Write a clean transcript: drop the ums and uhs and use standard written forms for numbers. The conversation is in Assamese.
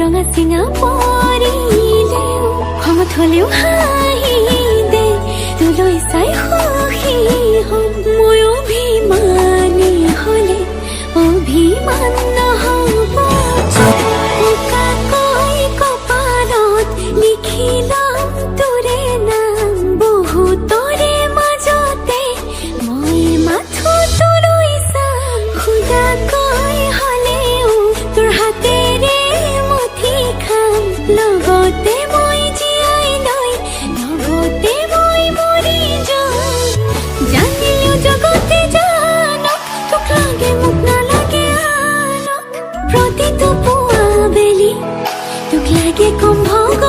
ৰঙা চিঙা পৰিলেও খঙত হলেও হাঁহি দে তোলৈ চাই সুখী হম মই অভিমানী হলে অভিমান নহব উকাকৈ কপালত লিখিলাম তোৰে নাম বহুতৰে মাজতে মই মাথো তোলৈ চাম খুদাকৈ হলেও তোৰ হাতেৰে মুঠি খাম লগতে মই জীয়াই লৈ লগতে মই মৰি যাম জানিলেও জগতে জানক তোক লাগে মোক নালাগে আনক প্ৰতিটো পুৱা বেলি তোক লাগে কম ভগ